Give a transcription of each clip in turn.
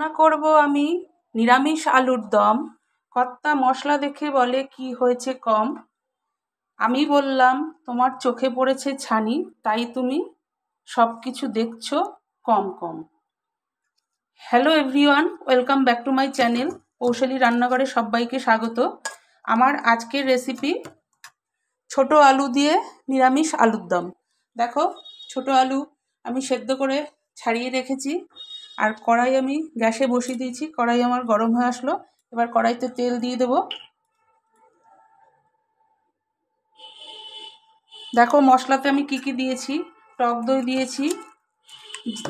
রান্না করব আমি নিরামিষ আলুর দম। কর্তা মশলা দেখে বলে কি হয়েছে কম। আমি বললাম তোমার চোখে পড়েছে ছানি, তাই তুমি সব কিছু দেখছো কম কম। Hello everyone, welcome back to my channel কৌশলী রান্নাঘরে সবাইকে স্বাগত। আমার আজকের রেসিপি ছোট আলু দিয়ে নিরামিষ আলুর দম। দেখো, ছোট আলু আমি সেদ্ধ করে ছাড়িয়ে রেখেছি, আর কড়াই আমি গ্যাসে বসিয়ে দিয়েছি। কড়াই আমার গরম হয়ে আসলো, এবার কড়াইতে তেল দিয়ে দেবো। দেখো মশলাতে আমি কি দিয়েছি। টক দই দিয়েছি,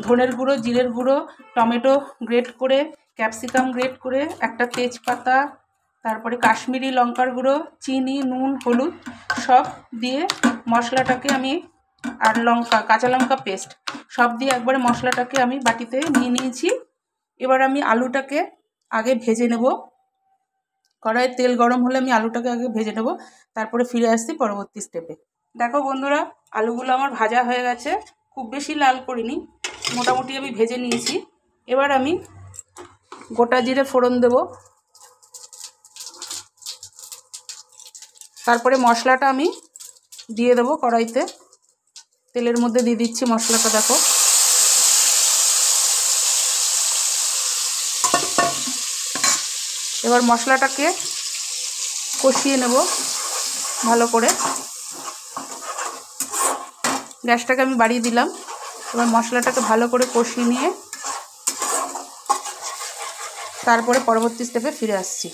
ধনের গুঁড়ো, জিরের গুঁড়ো, টমেটো গ্রেট করে, ক্যাপসিকাম গ্রেট করে, একটা তেজপাতা, তারপরে কাশ্মীরি লঙ্কার গুঁড়ো, চিনি, নুন, হলুদ সব দিয়ে মশলাটাকে আমি, আর লঙ্কা, কাঁচা লঙ্কা পেস্ট সব দিয়ে একবারে মশলাটাকে আমি বাটিতে নিয়ে নিয়েছি। এবার আমি আলুটাকে আগে ভেজে নেব। কড়াইয়ে তেল গরম হলে আমি আলুটাকে আগে ভেজে নেব, তারপরে ফিরে আসছি পরবর্তী স্টেপে। দেখো বন্ধুরা, আলুগুলো আমার ভাজা হয়ে গেছে, খুব বেশি লাল করিনি, মোটামুটি আমি ভেজে নিয়েছি। এবার আমি গোটা জিরে ফোড়ন দেব, তারপরে মশলাটা আমি দিয়ে দেবো কড়াইতে। তেলের মধ্যে দিয়ে দিচ্ছি মশলাটা। দেখো এবার মশলাটাকে কষিয়ে নেব ভালো করে। গ্যাসটাকে আমি বাড়িয়ে দিলাম। এবার মশলাটাকে ভালো করে কষিয়ে নিয়ে তারপরে পরবর্তী স্টেপে ফিরে আসছি।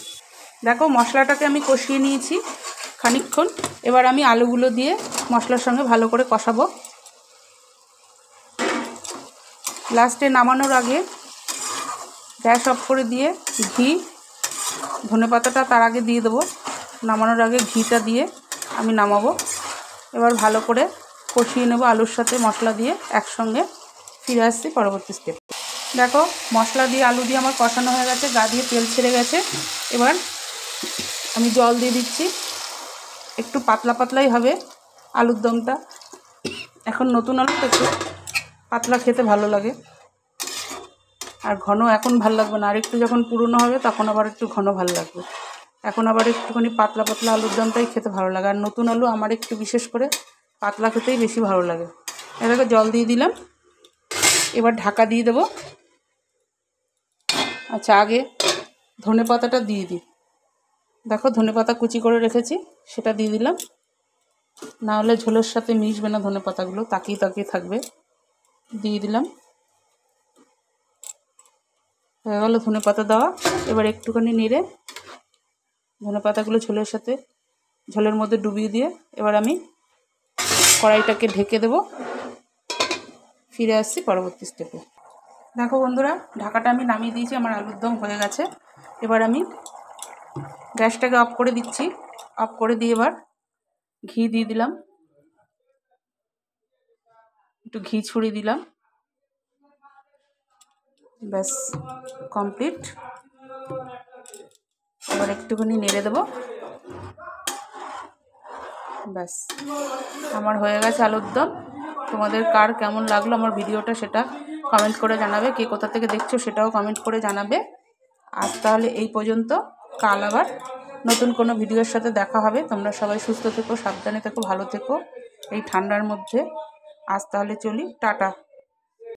দেখো মশলাটাকে আমি কষিয়ে নিয়েছি খানিকক্ষণ। এবার আমি আলুগুলো দিয়ে মশলার সঙ্গে ভালো করে কষাবো। লাস্টে নামানোর আগে গ্যাস অফ করে দিয়ে ঘি, ধনেপাতাটা তার আগে দিয়ে দেবো। নামানোর আগে ঘিটা দিয়ে আমি নামাবো। এবার ভালো করে কষিয়ে নেব আলুর সাথে মশলা দিয়ে একসঙ্গে। ফিরে আসছি পরবর্তী স্টেপ। দেখো মশলা দিয়ে আলু দিয়ে আমার কষানো হয়ে গেছে, গা দিয়ে তেল ছেড়ে গেছে। এবার আমি জল দিয়ে দিচ্ছি। একটু পাতলা পাতলাই হবে আলুর দমটা। এখন নতুন আলু তো একটু পাতলা খেতে ভালো লাগে, আর ঘন এখন ভালো লাগবে না। আর একটু যখন পুরনো হবে তখন আবার একটু ঘন ভালো লাগবে। এখন আবার একটুখানি পাতলা পাতলা আলুর দমটাই খেতে ভালো লাগে। আর নতুন আলু আমার একটু বিশেষ করে পাতলা খেতেই বেশি ভালো লাগে। এটাকে জল দিয়ে দিলাম, এবার ঢাকা দিয়ে দেবো। আচ্ছা, আগে ধনে পাতাটা দিয়ে দিই। দেখো ধনে পাতা কুচি করে রেখেছি, সেটা দিয়ে দিলাম, না হলে ঝোলের সাথে মিশবে না। ধনে পাতাগুলো তাকিয়ে তাকিয়ে থাকবে। দিয়ে দিলাম, হয়ে গেল ধনে পাতা দেওয়া। এবার একটুখানি নেড়ে ধনে পাতাগুলো ঝোলের মধ্যে ডুবিয়ে দিয়ে এবার আমি কড়াইটাকে ঢেকে দেব। ফিরে আসছি পরবর্তী স্টেপে। দেখো বন্ধুরা, ঢাকাটা আমি নামিয়ে দিয়েছি, আমার আলুর দম হয়ে গেছে। এবার আমি গ্যাসটাকে অফ করে দিচ্ছি। অফ করে দিয়ে এবার ঘি দিয়ে দিলাম, একটু ঘি ছড়িয়ে দিলাম। ব্যাস কমপ্লিট। এবার একটুখানি নেড়ে দেবো। ব্যাস আমার হয়ে গেছে আলুর দম। তোমাদের কার কেমন লাগলো আমার ভিডিওটা সেটা কমেন্ট করে জানাবে। কে কোথা থেকে দেখছো সেটাও কমেন্ট করে জানাবে। আজ তাহলে এই পর্যন্ত, কাল আবার নতুন কোনো ভিডিওর সাথে দেখা হবে। তোমরা সবাই সুস্থ থেকো, সাবধানে থেকো, ভালো থেকো এই ঠান্ডার মধ্যে। আজ তাহলে চলি, টাটা।